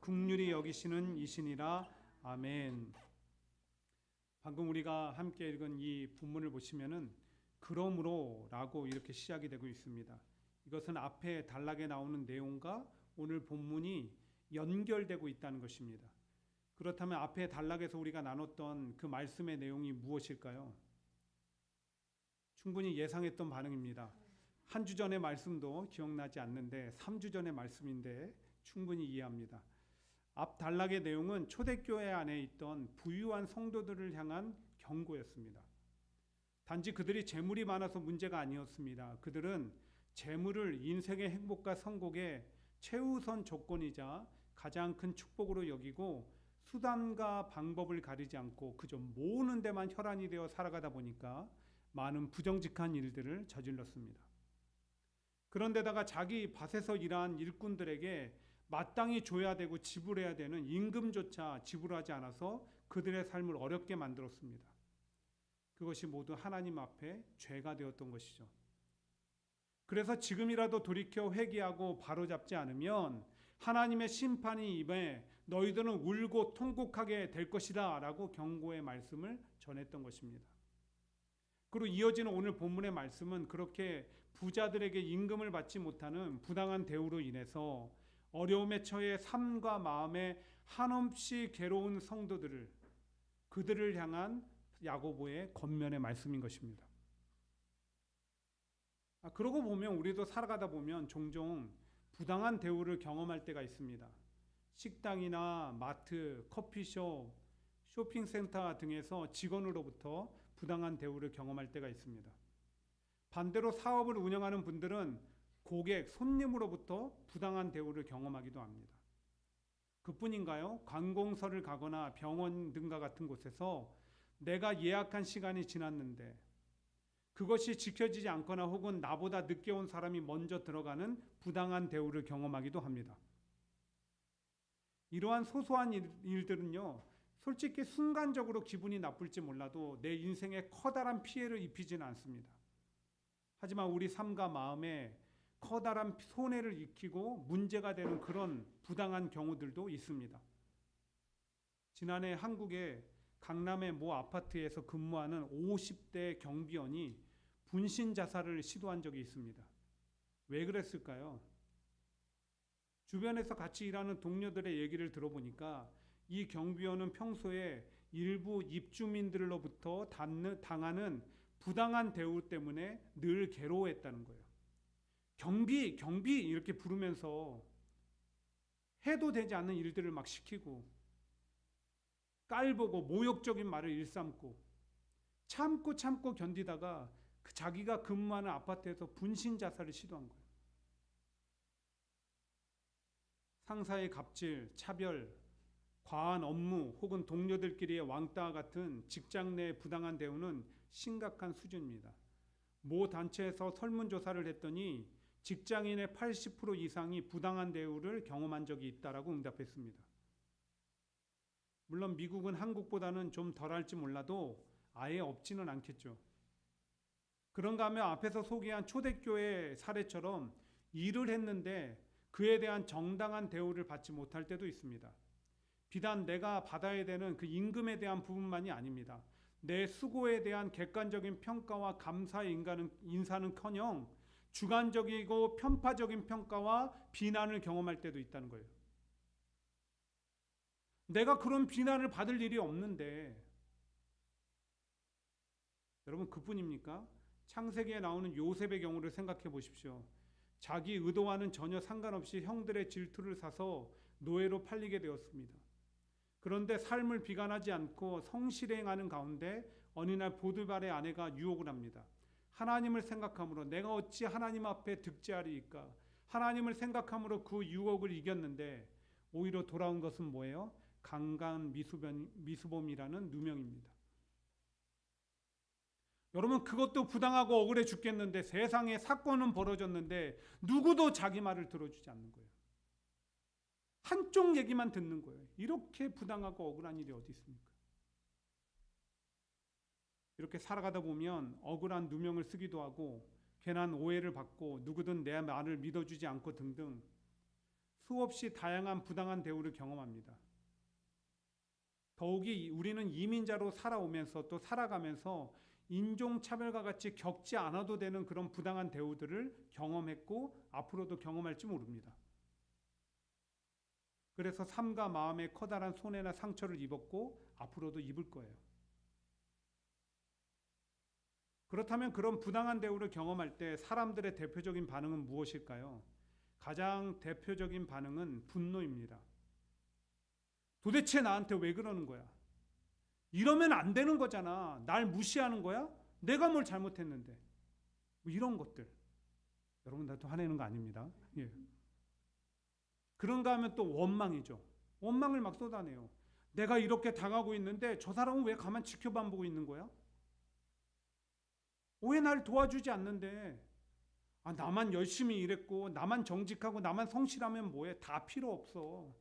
긍휼히 여기시는 이시니라. 아멘. 방금 우리가 함께 읽은 이 본문을 보시면은 그러므로라고 이렇게 시작이 되고 있습니다. 이것은 앞에 단락에 나오는 내용과 오늘 본문이 연결되고 있다는 것입니다. 그렇다면 앞에 단락에서 우리가 나눴던 그 말씀의 내용이 무엇일까요? 충분히 예상했던 반응입니다. 한 주 전의 말씀도 기억나지 않는데 3주 전의 말씀인데 충분히 이해합니다. 앞 단락의 내용은 초대교회 안에 있던 부유한 성도들을 향한 경고였습니다. 단지 그들이 재물이 많아서 문제가 아니었습니다. 그들은 재물을 인생의 행복과 성공의 최우선 조건이자 가장 큰 축복으로 여기고 수단과 방법을 가리지 않고 그저 모으는 데만 혈안이 되어 살아가다 보니까 많은 부정직한 일들을 저질렀습니다. 그런데다가 자기 밭에서 일한 일꾼들에게 마땅히 줘야 되고 지불해야 되는 임금조차 지불하지 않아서 그들의 삶을 어렵게 만들었습니다. 그것이 모두 하나님 앞에 죄가 되었던 것이죠. 그래서 지금이라도 돌이켜 회개하고 바로잡지 않으면 하나님의 심판이 임해 너희들은 울고 통곡하게 될 것이다 라고 경고의 말씀을 전했던 것입니다. 그리고 이어지는 오늘 본문의 말씀은 그렇게 부자들에게 임금을 받지 못하는 부당한 대우로 인해서 어려움에 처해 삶과 마음에 한없이 괴로운 성도들을 그들을 향한 야고보의 권면의 말씀인 것입니다. 그러고 보면 우리도 살아가다 보면 종종 부당한 대우를 경험할 때가 있습니다. 식당이나 마트, 커피숍, 쇼핑센터 등에서 직원으로부터 부당한 대우를 경험할 때가 있습니다. 반대로 사업을 운영하는 분들은 고객, 손님으로부터 부당한 대우를 경험하기도 합니다. 그뿐인가요? 관공서를 가거나 병원 등과 같은 곳에서 내가 예약한 시간이 지났는데 그것이 지켜지지 않거나 혹은 나보다 늦게 온 사람이 먼저 들어가는 부당한 대우를 경험하기도 합니다. 이러한 소소한 일들은요, 솔직히 순간적으로 기분이 나쁠지 몰라도 내 인생에 커다란 피해를 입히지는 않습니다. 하지만 우리 삶과 마음에 커다란 손해를 입히고 문제가 되는 그런 부당한 경우들도 있습니다. 지난해 한국의 강남의 모 아파트에서 근무하는 50대 경비원이 분신 자살을 시도한 적이 있습니다. 왜 그랬을까요? 주변에서 같이 일하는 동료들의 얘기를 들어보니까 이 경비원은 평소에 일부 입주민들로부터 당하는 부당한 대우 때문에 늘 괴로워했다는 거예요. 경비 이렇게 부르면서 해도 되지 않는 일들을 막 시키고 깔보고 모욕적인 말을 일삼고 참고 견디다가 자기가 근무하는 아파트에서 분신 자살을 시도한 거예요. 상사의 갑질, 차별, 과한 업무 혹은 동료들끼리의 왕따와 같은 직장 내 부당한 대우는 심각한 수준입니다. 모 단체에서 설문조사를 했더니 직장인의 80% 이상이 부당한 대우를 경험한 적이 있다라고 응답했습니다. 물론 미국은 한국보다는 좀 덜할지 몰라도 아예 없지는 않겠죠. 그런가 하면 앞에서 소개한 초대교회 사례처럼 일을 했는데 그에 대한 정당한 대우를 받지 못할 때도 있습니다. 비단 내가 받아야 되는 그 임금에 대한 부분만이 아닙니다. 내 수고에 대한 객관적인 평가와 감사의 인사는커녕 주관적이고 편파적인 평가와 비난을 경험할 때도 있다는 거예요. 내가 그런 비난을 받을 일이 없는데 여러분 그뿐입니까? 창세기에 나오는 요셉의 경우를 생각해 보십시오. 자기 의도와는 전혀 상관없이 형들의 질투를 사서 노예로 팔리게 되었습니다. 그런데 삶을 비관하지 않고 성실행하는 가운데 어느 날 보드발의 아내가 유혹을 합니다. 하나님을 생각함으로 내가 어찌 하나님 앞에 득죄하리이까? 하나님을 생각함으로 그 유혹을 이겼는데 오히려 돌아온 것은 뭐예요? 강간 미수범이라는 누명입니다. 여러분 그것도 부당하고 억울해 죽겠는데 세상에 사건은 벌어졌는데 누구도 자기 말을 들어주지 않는 거예요. 한쪽 얘기만 듣는 거예요. 이렇게 부당하고 억울한 일이 어디 있습니까? 이렇게 살아가다 보면 억울한 누명을 쓰기도 하고 괜한 오해를 받고 누구든 내 말을 믿어주지 않고 등등 수없이 다양한 부당한 대우를 경험합니다. 더욱이 우리는 이민자로 살아오면서 또 살아가면서 인종차별과 같이 겪지 않아도 되는 그런 부당한 대우들을 경험했고 앞으로도 경험할지 모릅니다. 그래서 삶과 마음에 커다란 손해나 상처를 입었고 앞으로도 입을 거예요. 그렇다면 그런 부당한 대우를 경험할 때 사람들의 대표적인 반응은 무엇일까요? 가장 대표적인 반응은 분노입니다. 도대체 나한테 왜 그러는 거야? 이러면 안 되는 거잖아. 날 무시하는 거야? 내가 뭘 잘못했는데. 뭐 이런 것들. 여러분 나도 화내는 거 아닙니다. 예. 그런가 하면 또 원망이죠. 원망을 막 쏟아내요. 내가 이렇게 당하고 있는데 저 사람은 왜 가만 지켜만 보고 있는 거야? 왜 날 도와주지 않는데? 나만 열심히 일했고 나만 정직하고 나만 성실하면 뭐해? 다 필요 없어.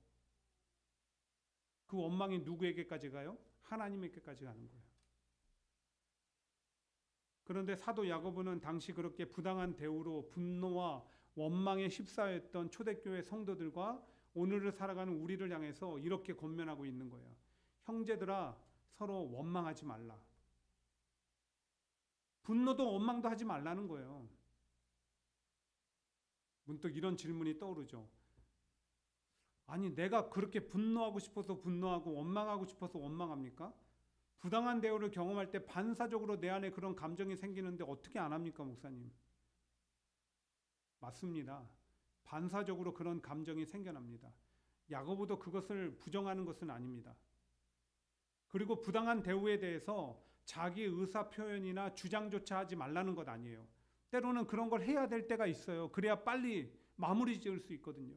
그 원망이 누구에게까지 가요? 하나님에게까지 가는 거예요. 그런데 사도 야고보는 당시 그렇게 부당한 대우로 분노와 원망에 휩싸였던 초대교회 성도들과 오늘을 살아가는 우리를 향해서 이렇게 권면하고 있는 거예요. 형제들아, 서로 원망하지 말라. 분노도 원망도 하지 말라는 거예요. 문득 이런 질문이 떠오르죠. 아니, 내가 그렇게 분노하고 싶어서 분노하고 원망하고 싶어서 원망합니까? 부당한 대우를 경험할 때 반사적으로 내 안에 그런 감정이 생기는데 어떻게 안 합니까, 목사님? 맞습니다. 반사적으로 그런 감정이 생겨납니다. 야고보도 그것을 부정하는 것은 아닙니다. 그리고 부당한 대우에 대해서 자기 의사 표현이나 주장조차 하지 말라는 것 아니에요. 때로는 그런 걸 해야 될 때가 있어요. 그래야 빨리 마무리 지을 수 있거든요.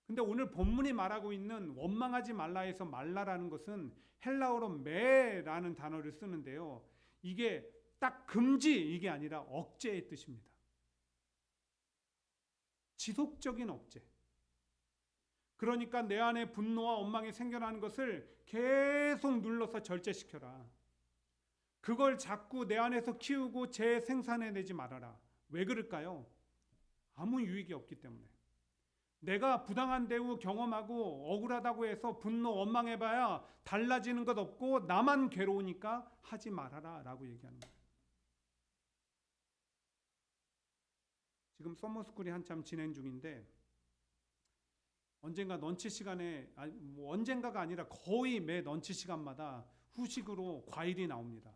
근데 오늘 본문이 말하고 있는 원망하지 말라에서 말라라는 것은 헬라어로 매라는 단어를 쓰는데요. 이게 딱 금지 이게 아니라 억제의 뜻입니다. 지속적인 억제. 그러니까 내 안에 분노와 원망이 생겨나는 것을 계속 눌러서 절제시켜라. 그걸 자꾸 내 안에서 키우고 재생산해내지 말아라. 왜 그럴까요? 아무 유익이 없기 때문에. 내가 부당한 대우 경험하고 억울하다고 해서 분노 원망해봐야 달라지는 것 없고 나만 괴로우니까 하지 말아라 라고 얘기하는 거예요. 지금 서머스쿨이 한참 진행 중인데 언젠가 런치 시간에 언젠가가 아니라 거의 매 런치 시간마다 후식으로 과일이 나옵니다.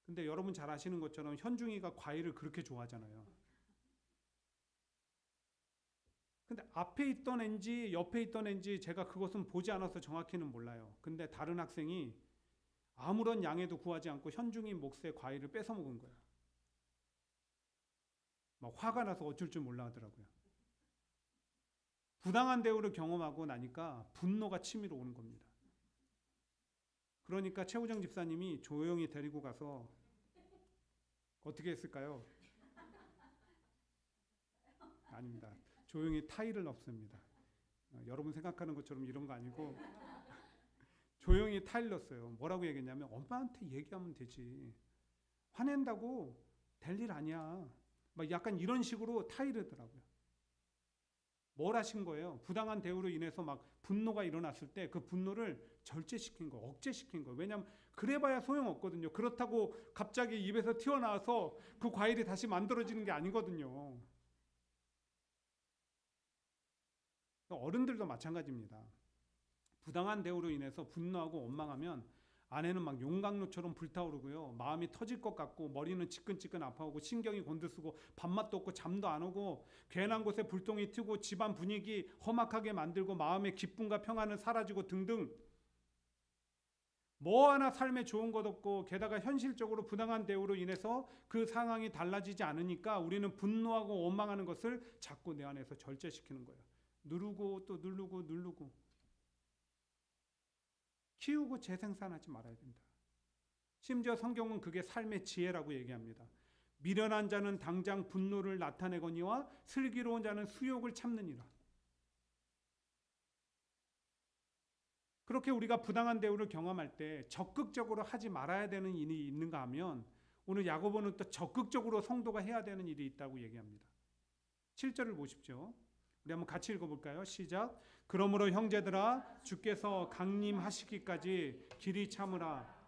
근데 여러분 잘 아시는 것처럼 현중이가 과일을 그렇게 좋아하잖아요. 근데 앞에 있던 앤지 옆에 있던 앤지 제가 그것은 보지 않아서 정확히는 몰라요. 근데 다른 학생이 아무런 양해도 구하지 않고 현중이 몫의 과일을 뺏어 먹은 거야. 막 화가 나서 어쩔 줄 몰라 하더라고요. 부당한 대우를 경험하고 나니까 분노가 치밀어 오는 겁니다. 그러니까 최우정 집사님이 조용히 데리고 가서 어떻게 했을까요? 아닙니다. 조용히 타일을 넣습니다. 여러분 생각하는 것처럼 이런 거 아니고 조용히 타일 넣었어요. 뭐라고 얘기했냐면 엄마한테 얘기하면 되지. 화낸다고 될 일 아니야. 막 약간 이런 식으로 타일하더라고요. 뭘 하신 거예요? 부당한 대우로 인해서 막 분노가 일어났을 때 그 분노를 절제시킨 거, 억제시킨 거. 왜냐하면 그래봐야 소용없거든요. 그렇다고 갑자기 입에서 튀어나와서 그 과일이 다시 만들어지는 게 아니거든요. 어른들도 마찬가지입니다. 부당한 대우로 인해서 분노하고 원망하면 아내는 막 용광로처럼 불타오르고요. 마음이 터질 것 같고 머리는 지끈지끈 아파오고 신경이 곤두서고 밥맛도 없고 잠도 안 오고 괜한 곳에 불똥이 튀고 집안 분위기 험악하게 만들고 마음의 기쁨과 평안은 사라지고 등등 뭐 하나 삶에 좋은 것 없고 게다가 현실적으로 부당한 대우로 인해서 그 상황이 달라지지 않으니까 우리는 분노하고 원망하는 것을 자꾸 내 안에서 절제시키는 거예요. 누르고 또 누르고 키우고 재생산하지 말아야 된다. 심지어 성경은 그게 삶의 지혜라고 얘기합니다. 미련한 자는 당장 분노를 나타내거니와 슬기로운 자는 수욕을 참느니라. 그렇게 우리가 부당한 대우를 경험할 때 적극적으로 하지 말아야 되는 일이 있는가 하면 오늘 야고보는 또 적극적으로 성도가 해야 되는 일이 있다고 얘기합니다. 7절을 보십시오. 우리 한번 같이 읽어볼까요? 시작. 그러므로 형제들아 주께서 강림하시기까지 길이 참으라.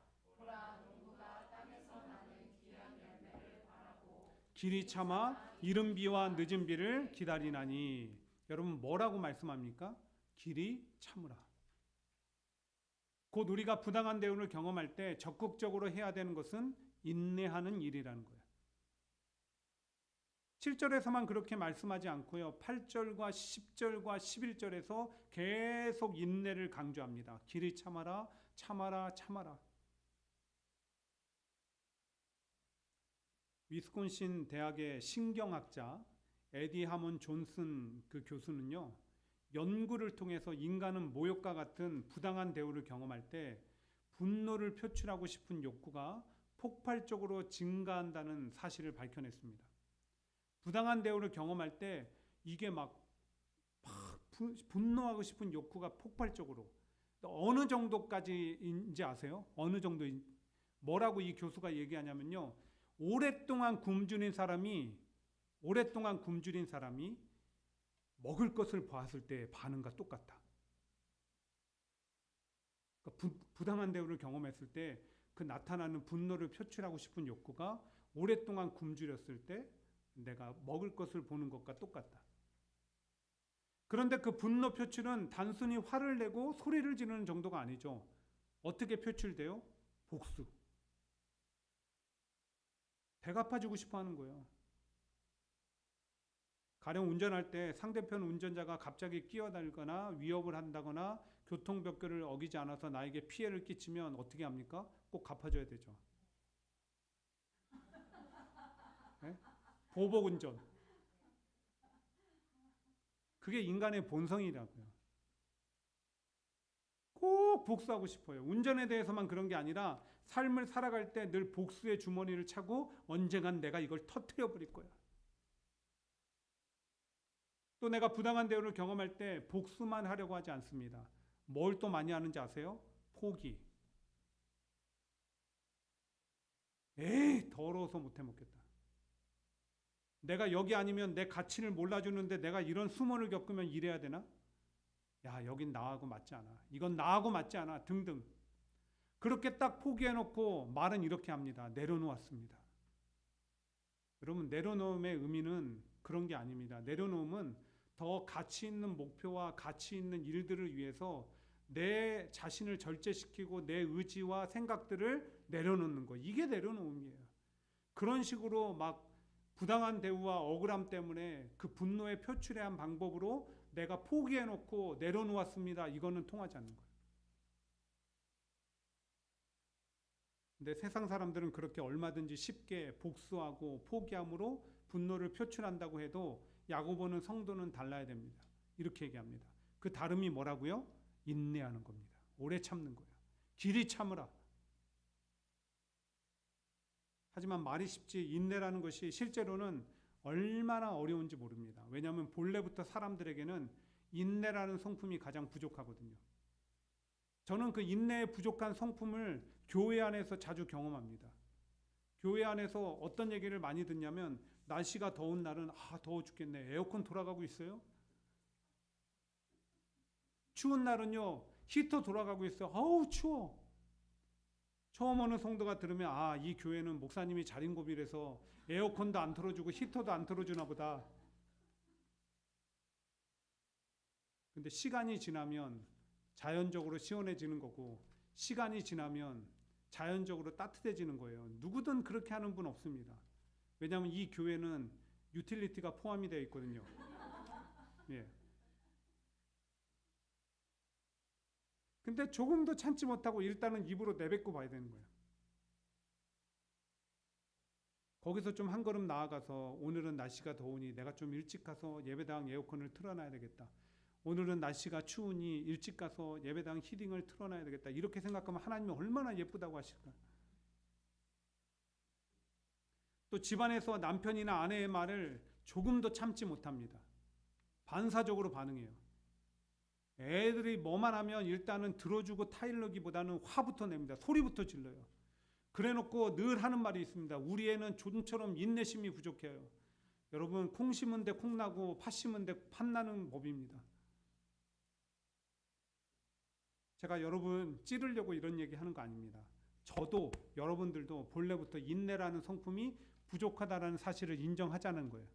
길이 참아 이른 비와 늦은 비를 기다리나니. 여러분 뭐라고 말씀합니까? 길이 참으라. 곧 우리가 부당한 대우를 경험할 때 적극적으로 해야 되는 것은 인내하는 일이라는 거예요. 7절에서만 그렇게 말씀하지 않고요. 8절과 10절과 11절에서 계속 인내를 강조합니다. 길이 참아라, 참아라, 참아라. 위스콘신 대학의 신경학자 에디 하몬 존슨 그 교수는요. 연구를 통해서 인간은 모욕과 같은 부당한 대우를 경험할 때 분노를 표출하고 싶은 욕구가 폭발적으로 증가한다는 사실을 밝혀냈습니다. 부당한 대우를 경험할 때 이게 막 분노하고 싶은 욕구가 폭발적으로 어느 정도까지인지 아세요? 어느 정도 뭐라고 이 교수가 얘기하냐면요. 오랫동안 굶주린 사람이 먹을 것을 보았을 때 반응과 똑같다. 그러니까 부당한 대우를 경험했을 때 그 나타나는 분노를 표출하고 싶은 욕구가 오랫동안 굶주렸을 때 내가 먹을 것을 보는 것과 똑같다. 그런데 그 분노 표출은 단순히 화를 내고 소리를 지르는 정도가 아니죠. 어떻게 표출돼요? 복수. 배가 아파지고 싶어 하는 거예요. 가령 운전할 때 상대편 운전자가 갑자기 끼어들거나 위협을 한다거나 교통법규를 어기지 않아서 나에게 피해를 끼치면 어떻게 합니까? 꼭 갚아줘야 되죠. 네? 보복운전. 그게 인간의 본성이라고요. 꼭 복수하고 싶어요. 운전에 대해서만 그런 게 아니라 삶을 살아갈 때 늘 복수의 주머니를 차고 언젠간 내가 이걸 터뜨려 버릴 거야. 또 내가 부당한 대우를 경험할 때 복수만 하려고 하지 않습니다. 뭘 또 많이 하는지 아세요? 포기. 에이, 더러워서 못해 먹겠다. 내가 여기 아니면 내 가치를 몰라주는데 내가 이런 수모를 겪으면 이래야 되나? 야, 여긴 나하고 맞지 않아. 이건 나하고 맞지 않아. 등등. 그렇게 딱 포기해놓고 말은 이렇게 합니다. 내려놓았습니다. 여러분, 내려놓음의 의미는 그런 게 아닙니다. 내려놓음은 더 가치 있는 목표와 가치 있는 일들을 위해서 내 자신을 절제시키고 내 의지와 생각들을 내려놓는 거. 이게 내려놓음이에요. 그런 식으로 막 부당한 대우와 억울함 때문에 그 분노의 표출의 한 방법으로 내가 포기해놓고 내려놓았습니다. 이거는 통하지 않는 거예요. 근데 세상 사람들은 그렇게 얼마든지 쉽게 복수하고 포기함으로 분노를 표출한다고 해도 야고보는 성도는 달라야 됩니다. 이렇게 얘기합니다. 그 다름이 뭐라고요? 인내하는 겁니다. 오래 참는 거예요. 길이 참으라. 하지만 말이 쉽지 인내라는 것이 실제로는 얼마나 어려운지 모릅니다. 왜냐하면 본래부터 사람들에게는 인내라는 성품이 가장 부족하거든요. 저는 그 인내의 부족한 성품을 교회 안에서 자주 경험합니다. 교회 안에서 어떤 얘기를 많이 듣냐면 날씨가 더운 날은 더워 죽겠네. 에어컨 돌아가고 있어요? 추운 날은요. 히터 돌아가고 있어요. 아우 추워. 처음 오는 성도가 들으면 이 교회는 목사님이 자린고비라서 에어컨도 안 틀어주고 히터도 안 틀어주나 보다. 근데 시간이 지나면 자연적으로 시원해지는 거고 시간이 지나면 자연적으로 따뜻해지는 거예요. 누구든 그렇게 하는 분 없습니다. 왜냐하면 이 교회는 유틸리티가 포함이 되어 있거든요. 예. 근데 조금도 참지 못하고 일단은 입으로 내뱉고 봐야 되는 거예요. 거기서 좀 한 걸음 나아가서 오늘은 날씨가 더우니 내가 좀 일찍 가서 예배당 에어컨을 틀어놔야 되겠다. 오늘은 날씨가 추우니 일찍 가서 예배당 히딩을 틀어놔야 되겠다. 이렇게 생각하면 하나님이 얼마나 예쁘다고 하실까. 또 집안에서 남편이나 아내의 말을 조금도 참지 못합니다. 반사적으로 반응해요. 애들이 뭐만 하면 일단은 들어주고 타일러기보다는 화부터 냅니다. 소리부터 질러요. 그래놓고 늘 하는 말이 있습니다. 우리 애는 좀처럼 인내심이 부족해요. 여러분, 콩 심은 데 콩 나고 팥 심은 데 팥 나는 법입니다. 제가 여러분 찌르려고 이런 얘기 하는 거 아닙니다. 저도 여러분들도 본래부터 인내라는 성품이 부족하다는 사실을 인정하자는 거예요.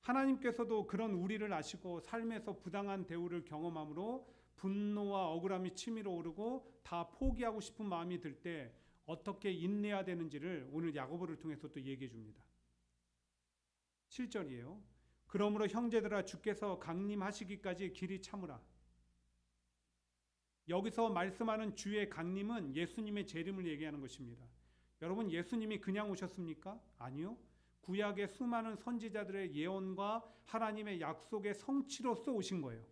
하나님께서도 그런 우리를 아시고 삶에서 부당한 대우를 경험함으로 분노와 억울함이 치밀어 오르고 다 포기하고 싶은 마음이 들 때 어떻게 인내해야 되는지를 오늘 야고보를 통해서 또 얘기해 줍니다. 7절이에요. 그러므로 형제들아 주께서 강림하시기까지 길이 참으라. 여기서 말씀하는 주의 강림은 예수님의 재림을 얘기하는 것입니다. 여러분, 예수님이 그냥 오셨습니까? 아니요. 구약의 수많은 선지자들의 예언과 하나님의 약속의 성취로서 오신 거예요.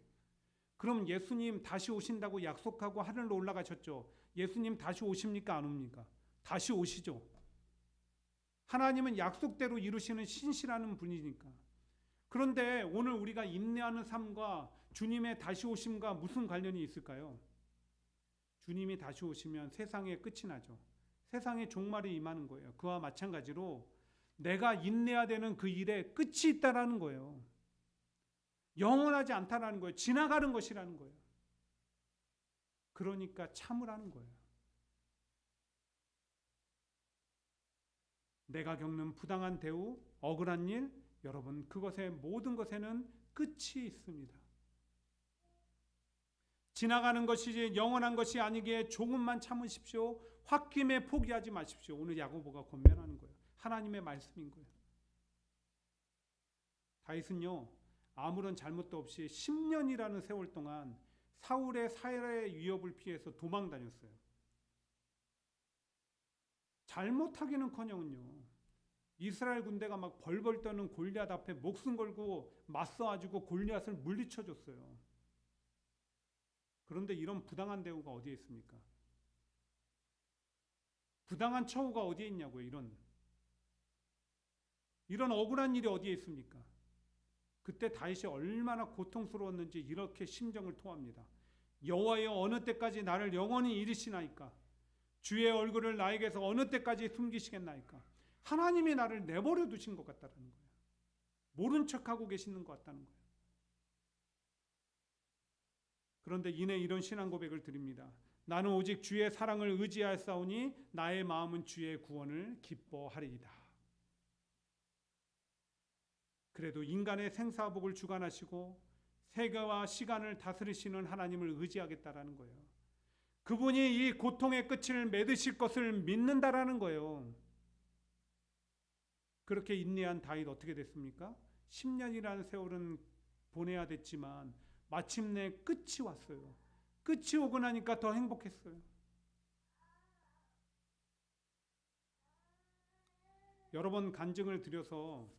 그럼 예수님 다시 오신다고 약속하고 하늘로 올라가셨죠. 예수님 다시 오십니까? 안 옵니까? 다시 오시죠. 하나님은 약속대로 이루시는 신실한 분이니까. 그런데 오늘 우리가 인내하는 삶과 주님의 다시 오심과 무슨 관련이 있을까요? 주님이 다시 오시면 세상의 끝이 나죠. 세상의 종말이 임하는 거예요. 그와 마찬가지로 내가 인내해야 되는 그 일에 끝이 있다라는 거예요. 영원하지 않다라는 거예요. 지나가는 것이라는 거예요. 그러니까 참으라는 거예요. 내가 겪는 부당한 대우, 억울한 일, 여러분 그것의 모든 것에는 끝이 있습니다. 지나가는 것이지 영원한 것이 아니기에 조금만 참으십시오. 홧김에 포기하지 마십시오. 오늘 야고보가 권면하는 거예요. 하나님의 말씀인 거예요. 다윗은요, 아무런 잘못도 없이 10년이라는 세월 동안 사울의 살해 위협을 피해서 도망 다녔어요. 잘못하기는커녕은요, 이스라엘 군대가 막 벌벌 떠는 골리앗 앞에 목숨 걸고 맞서가지고 골리앗을 물리쳐줬어요. 그런데 이런 부당한 대우가 어디에 있습니까? 부당한 처우가 어디에 있냐고요. 이런 억울한 일이 어디에 있습니까? 그때 다윗이 얼마나 고통스러웠는지 이렇게 심정을 토합니다. 여호와여, 어느 때까지 나를 영원히 잃으시나이까? 주의 얼굴을 나에게서 어느 때까지 숨기시겠나이까? 하나님이 나를 내버려 두신 것 같다는 거예요. 모른 척하고 계시는 것 같다는 거예요. 그런데 이내 이런 신앙 고백을 드립니다. 나는 오직 주의 사랑을 의지하였사오니 나의 마음은 주의 구원을 기뻐하리이다. 그래도 인간의 생사복을 주관하시고 세계와 시간을 다스리시는 하나님을 의지하겠다라는 거예요. 그분이 이 고통의 끝을 맺으실 것을 믿는다라는 거예요. 그렇게 인내한 다윗 어떻게 됐습니까? 10년이라는 세월은 보내야 됐지만 마침내 끝이 왔어요. 끝이 오고 나니까 더 행복했어요. 여러 번 간증을 드려서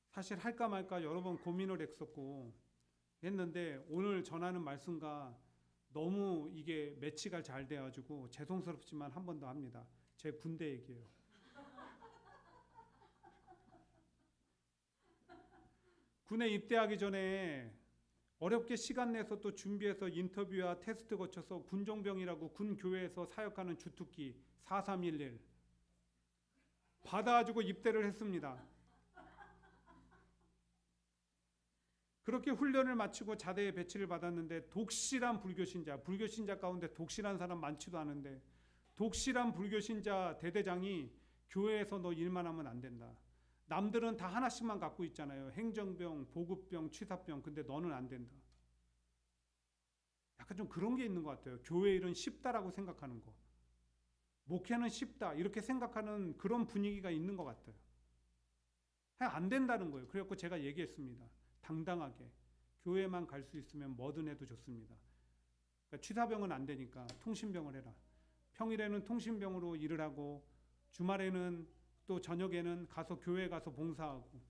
사실 할까 말까 여러 번 고민을 했는데 오늘 전하는 말씀과 너무 이게 매치가 잘 돼가지고 죄송스럽지만 한 번 더 합니다. 제 군대 얘기예요. 군에 입대하기 전에 어렵게 시간 내서 또 준비해서 인터뷰와 테스트 거쳐서 군종병이라고 군교회에서 사역하는 주특기 4311 받아가지고 입대를 했습니다. 그렇게 훈련을 마치고 자대에 배치를 받았는데 독실한 불교신자 가운데 독실한 사람 많지도 않은데 독실한 불교신자 대대장이 교회에서 너 일만 하면 안 된다. 남들은 다 하나씩만 갖고 있잖아요. 행정병, 보급병, 취사병. 근데 너는 안 된다. 약간 좀 그런 게 있는 것 같아요. 교회 일은 쉽다라고 생각하는 거. 목회는 쉽다 이렇게 생각하는 그런 분위기가 있는 것 같아요. 안 된다는 거예요. 그래서 제가 얘기했습니다. 당당하게 교회만 갈 수 있으면 뭐든 해도 좋습니다. 그러니까 취사병은 안 되니까 통신병을 해라. 평일에는 통신병으로 일을 하고 주말에는 또 저녁에는 가서 교회 가서 봉사하고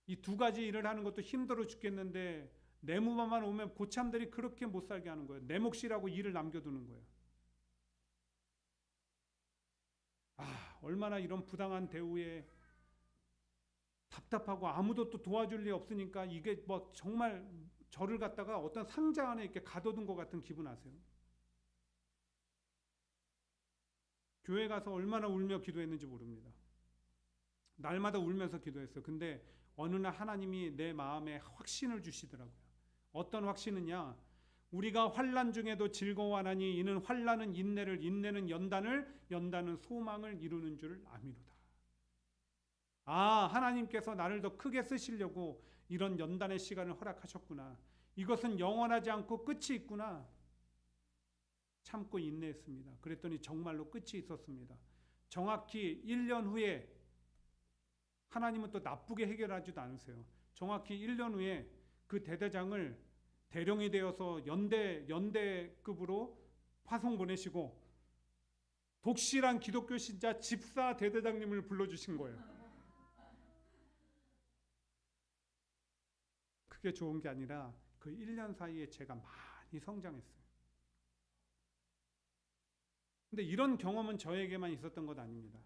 이 두 가지 일을 하는 것도 힘들어 죽겠는데 내무반만 오면 고참들이 그렇게 못 살게 하는 거예요. 내 몫이라고 일을 남겨두는 거예요. 얼마나 이런 부당한 대우에 답답하고 아무도 또 도와줄 리 없으니까 이게 뭐 정말 저를 갖다가 어떤 상자 안에 이렇게 가둬둔 것 같은 기분 아세요? 교회 가서 얼마나 울며 기도했는지 모릅니다. 날마다 울면서 기도했어요. 근데 어느 날 하나님이 내 마음에 확신을 주시더라고요. 어떤 확신이냐? 우리가 환난 중에도 즐거워하나니 이는 환난은 인내를, 인내는 연단을, 연단은 소망을 이루는 줄 아미로다. 아, 하나님께서 나를 더 크게 쓰시려고 이런 연단의 시간을 허락하셨구나. 이것은 영원하지 않고 끝이 있구나. 참고 인내했습니다. 그랬더니 정말로 끝이 있었습니다. 정확히 1년 후에, 하나님은 또 나쁘게 해결하지도 않으세요. 정확히 1년 후에 그 대대장을 대령이 되어서 연대급으로 파송 보내시고 독실한 기독교 신자 집사 대대장님을 불러주신 거예요. 그게 좋은 게 아니라 그 1년 사이에 제가 많이 성장했어요. 근데 이런 경험은 저에게만 있었던 것 아닙니다.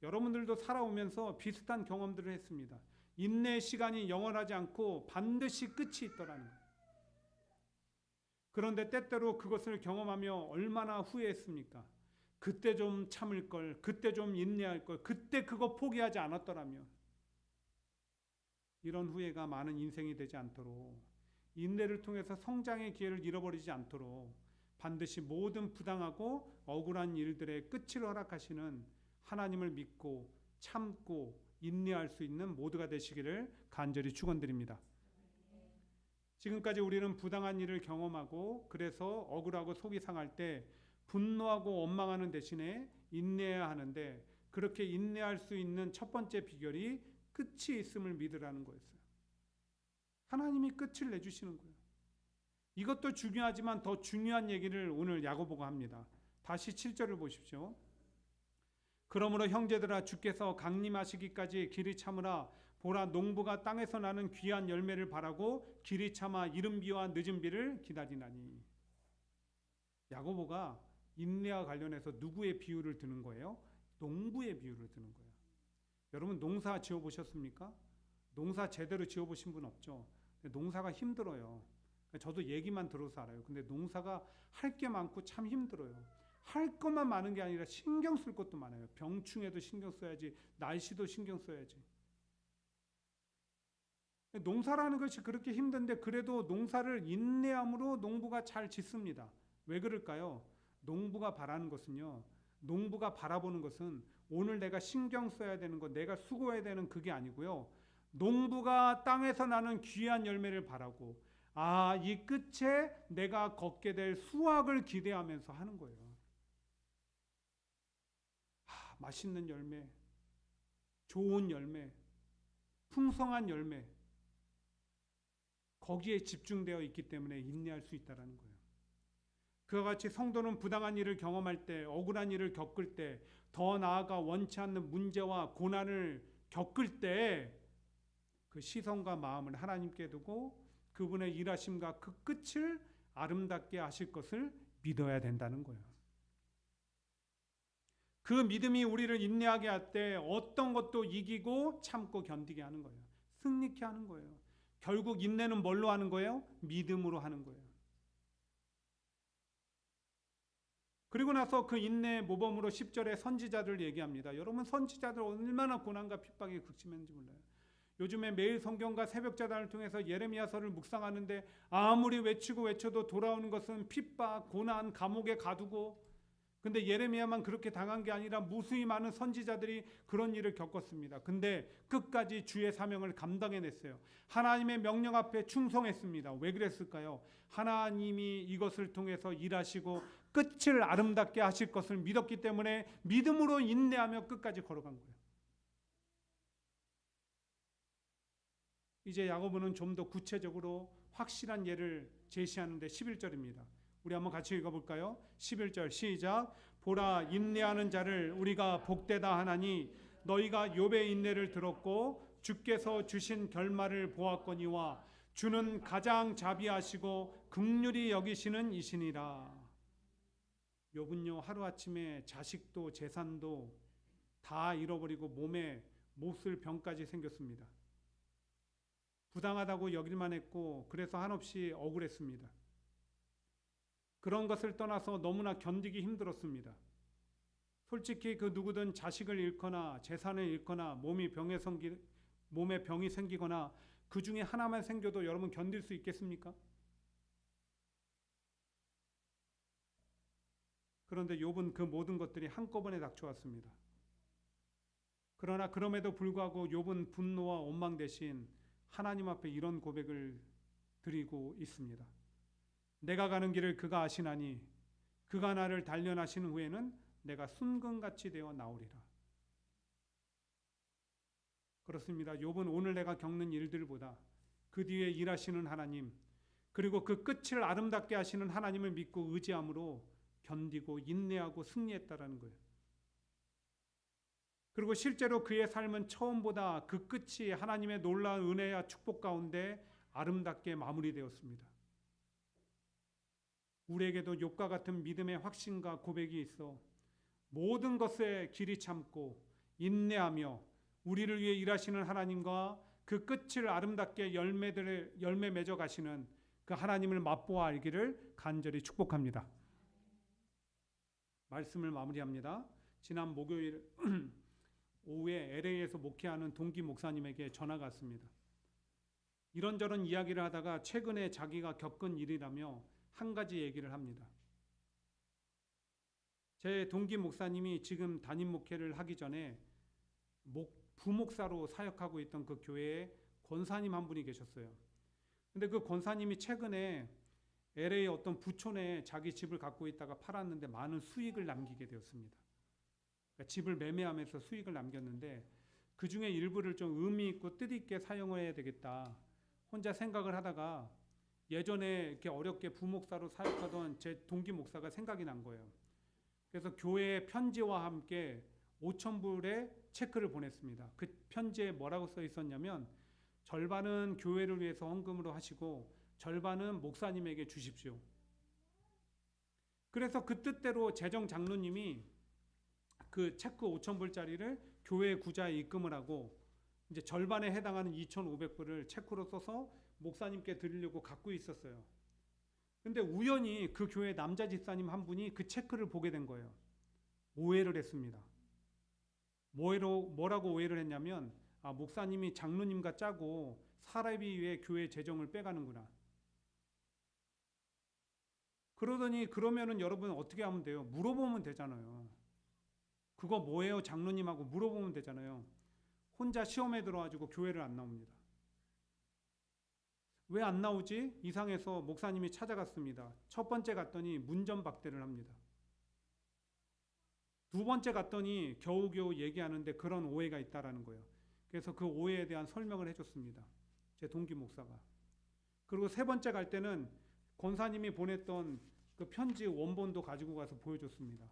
여러분들도 살아오면서 비슷한 경험들을 했습니다. 인내의 시간이 영원하지 않고 반드시 끝이 있더라는 거예요. 그런데 때때로 그것을 경험하며 얼마나 후회했습니까? 그때 좀 참을 걸, 그때 좀 인내할 걸, 그때 그거 포기하지 않았더라면. 이런 후회가 많은 인생이 되지 않도록, 인내를 통해서 성장의 기회를 잃어버리지 않도록 반드시 모든 부당하고 억울한 일들의 끝을 허락하시는 하나님을 믿고 참고 인내할 수 있는 모두가 되시기를 간절히 축원드립니다. 지금까지 우리는 부당한 일을 경험하고 그래서 억울하고 속이 상할 때 분노하고 원망하는 대신에 인내해야 하는데, 그렇게 인내할 수 있는 첫 번째 비결이 끝이 있음을 믿으라는 거였어요. 하나님이 끝을 내주시는 거예요. 이것도 중요하지만 더 중요한 얘기를 오늘 야고보가 합니다. 다시 7절을 보십시오. 그러므로 형제들아, 주께서 강림하시기까지 길이 참으라. 보라, 농부가 땅에서 나는 귀한 열매를 바라고 길이 참아 이른 비와 늦은 비를 기다리나니. 야고보가 인내와 관련해서 누구의 비유를 드는 거예요? 농부의 비유를 드는 거예요. 여러분, 농사 지어보셨습니까? 농사 제대로 지어보신 분 없죠? 농사가 힘들어요. 저도 얘기만 들어서 알아요. 근데 농사가 할 게 많고 참 힘들어요. 할 것만 많은 게 아니라 신경 쓸 것도 많아요. 병충해도 신경 써야지, 날씨도 신경 써야지. 농사라는 것이 그렇게 힘든데 그래도 농사를 인내함으로 농부가 잘 짓습니다. 왜 그럴까요? 농부가 바라는 것은요, 농부가 바라보는 것은 오늘 내가 신경 써야 되는 것, 내가 수고해야 되는 그게 아니고요, 농부가 땅에서 나는 귀한 열매를 바라고, 아, 이 끝에 내가 걷게 될 수확을 기대하면서 하는 거예요. 아, 맛있는 열매, 좋은 열매, 풍성한 열매, 거기에 집중되어 있기 때문에 인내할 수 있다는 거예요. 그와 같이 성도는 부당한 일을 경험할 때, 억울한 일을 겪을 때, 더 나아가 원치 않는 문제와 고난을 겪을 때 그 시선과 마음을 하나님께 두고 그분의 일하심과 그 끝을 아름답게 하실 것을 믿어야 된다는 거예요. 그 믿음이 우리를 인내하게 할 때 어떤 것도 이기고 참고 견디게 하는 거예요. 승리케 하는 거예요. 결국 인내는 뭘로 하는 거예요? 믿음으로 하는 거예요. 그리고 나서 그 인내의 모범으로 10절에 선지자들 얘기합니다. 여러분, 선지자들 얼마나 고난과 핍박이 극심했는지 몰라요. 요즘에 매일 성경과 새벽자단을 통해서 예레미야서를 묵상하는데 아무리 외치고 외쳐도 돌아오는 것은 핍박, 고난, 감옥에 가두고, 근데 예레미야만 그렇게 당한 게 아니라 무수히 많은 선지자들이 그런 일을 겪었습니다. 근데 끝까지 주의 사명을 감당해냈어요. 하나님의 명령 앞에 충성했습니다. 왜 그랬을까요? 하나님이 이것을 통해서 일하시고 끝을 아름답게 하실 것을 믿었기 때문에 믿음으로 인내하며 끝까지 걸어간 거예요. 이제 야고보는 좀 더 구체적으로 확실한 예를 제시하는데 11절입니다. 우리 한번 같이 읽어볼까요? 11절 시작. 보라, 인내하는 자를 우리가 복되다 하나니 너희가 욥의 인내를 들었고 주께서 주신 결말을 보았거니와 주는 가장 자비하시고 긍휼히 여기시는 이시니라. 욥은요, 하루아침에 자식도 재산도 다 잃어버리고 몸에 몹쓸 병까지 생겼습니다. 부당하다고 여길만 했고 그래서 한없이 억울했습니다. 그런 것을 떠나서 너무나 견디기 힘들었습니다. 솔직히 그 누구든 자식을 잃거나 재산을 잃거나 몸에 병이 생기거나 그 중에 하나만 생겨도 여러분 견딜 수 있겠습니까? 그런데 욥은 그 모든 것들이 한꺼번에 닥쳐왔습니다. 그러나 그럼에도 불구하고 욥은 분노와 원망 대신 하나님 앞에 이런 고백을 드리고 있습니다. 내가 가는 길을 그가 아시나니 그가 나를 단련하신 후에는 내가 순금같이 되어 나오리라. 그렇습니다. 욥은 오늘 내가 겪는 일들보다 그 뒤에 일하시는 하나님, 그리고 그 끝을 아름답게 하시는 하나님을 믿고 의지함으로 견디고 인내하고 승리했다라는 거예요. 그리고 실제로 그의 삶은 처음보다 그 끝이 하나님의 놀라운 은혜와 축복 가운데 아름답게 마무리되었습니다. 우리에게도 욥과 같은 믿음의 확신과 고백이 있어 모든 것에 길이 참고 인내하며 우리를 위해 일하시는 하나님과 그 끝을 아름답게 열매 맺어 가시는 그 하나님을 맛보아 알기를 간절히 축복합니다. 말씀을 마무리합니다. 지난 목요일 오후에 LA에서 목회하는 동기 목사님에게 전화가 왔습니다. 이런저런 이야기를 하다가 최근에 자기가 겪은 일이라며 한 가지 얘기를 합니다. 제 동기 목사님이 지금 담임 목회를 하기 전에 부목사로 사역하고 있던 그 교회에 권사님 한 분이 계셨어요. 근데 그 권사님이 최근에 LA 어떤 부촌에 자기 집을 갖고 있다가 팔았는데 많은 수익을 남기게 되었습니다. 그러니까 집을 매매하면서 수익을 남겼는데 그 중에 일부를 좀 의미 있고 뜻 있게 사용을 해야 되겠다. 혼자 생각을 하다가 예전에 이렇게 어렵게 부목사로 사역하던 제 동기 목사가 생각이 난 거예요. 그래서 교회 편지와 함께 5,000불의 체크를 보냈습니다. 그 편지에 뭐라고 써 있었냐면 절반은 교회를 위해서 헌금으로 하시고 절반은 목사님에게 주십시오. 그래서 그 뜻대로 재정 장로님이 그 체크 5,000불짜리를 교회 구좌에 입금을 하고 이제 절반에 해당하는 2,500불을 체크로 써서 목사님께 드리려고 갖고 있었어요. 근데 우연히 그 교회 남자 집사님 한 분이 그 체크를 보게 된 거예요. 오해를 했습니다. 뭐라고 오해를 했냐면 목사님이 장로님과 짜고 사람이 위해 교회 재정을 빼가는구나. 그러더니 그러면은 여러분 어떻게 하면 돼요? 물어보면 되잖아요. 그거 뭐예요? 장로님하고 물어보면 되잖아요. 혼자 시험에 들어가지고 교회를 안 나옵니다. 왜 안 나오지? 이상해서 목사님이 찾아갔습니다. 첫 번째 갔더니 문전박대를 합니다. 두 번째 갔더니 겨우겨우 얘기하는데 그런 오해가 있다라는 거예요. 그래서 그 오해에 대한 설명을 해줬습니다. 제 동기 목사가. 그리고 세 번째 갈 때는 권사님이 보냈던 그 편지 원본도 가지고 가서 보여줬습니다.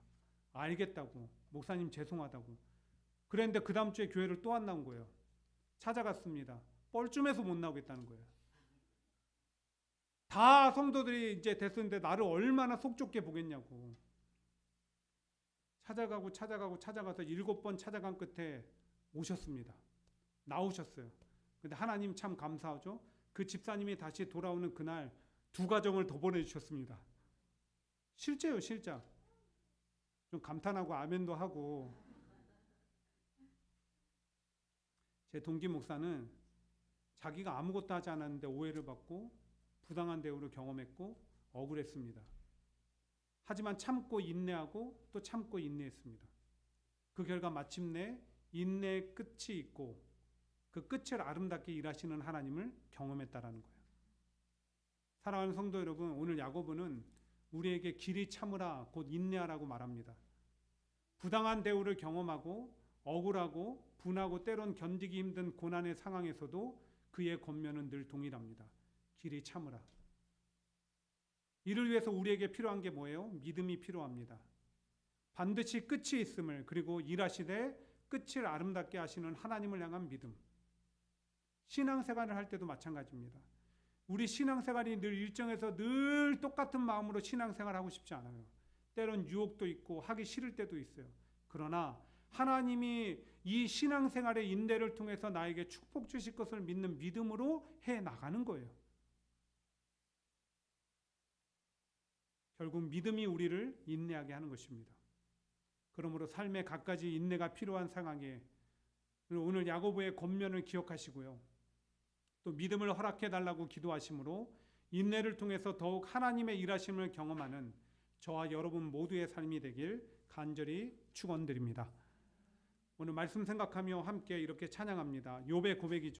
알겠다고. 목사님 죄송하다고. 그랬는데 그 다음 주에 교회를 또 안 나온 거예요. 찾아갔습니다. 뻘쭘해서 못 나오겠다는 거예요. 다 성도들이 이제 됐었는데 나를 얼마나 속 좁게 보겠냐고. 찾아가서 7번 찾아간 끝에 오셨습니다. 나오셨어요. 근데 하나님 참 감사하죠. 그 집사님이 다시 돌아오는 그날 2가정을 더 보내주셨습니다. 실제요, 실자. 좀 감탄하고 아멘도 하고. 제 동기 목사는 자기가 아무것도 하지 않았는데 오해를 받고 부당한 대우를 경험했고 억울했습니다. 하지만 참고 인내하고 또 참고 인내했습니다. 그 결과 마침내 인내의 끝이 있고 그 끝을 아름답게 일하시는 하나님을 경험했다라는 거예요. 사랑하는 성도 여러분, 오늘 야고보는 우리에게 길이 참으라 곧 인내하라고 말합니다. 부당한 대우를 경험하고 억울하고 분하고 때론 견디기 힘든 고난의 상황에서도 그의 권면은 늘 동일합니다. 길이 참으라. 이를 위해서 우리에게 필요한 게 뭐예요? 믿음이 필요합니다. 반드시 끝이 있음을, 그리고 일하시되 끝을 아름답게 하시는 하나님을 향한 믿음. 신앙생활을 할 때도 마찬가지입니다. 우리 신앙생활이 늘 일정해서 늘 똑같은 마음으로 신앙생활하고 싶지 않아요. 때론 유혹도 있고 하기 싫을 때도 있어요. 그러나 하나님이 이 신앙생활의 인내를 통해서 나에게 축복 주실 것을 믿는 믿음으로 해 나가는 거예요. 결국 믿음이 우리를 인내하게 하는 것입니다. 그러므로 삶에 갖가지 인내가 필요한 상황에 오늘 야고보의 권면을 기억하시고요. 또 믿음을 허락해 달라고 기도하심으로 인내를 통해서 더욱 하나님의 일하심을 경험하는 저와 여러분 모두의 삶이 되길 간절히 축원드립니다. 오늘 말씀 생각하며 함께 이렇게 찬양합니다. 욥의 고백이죠.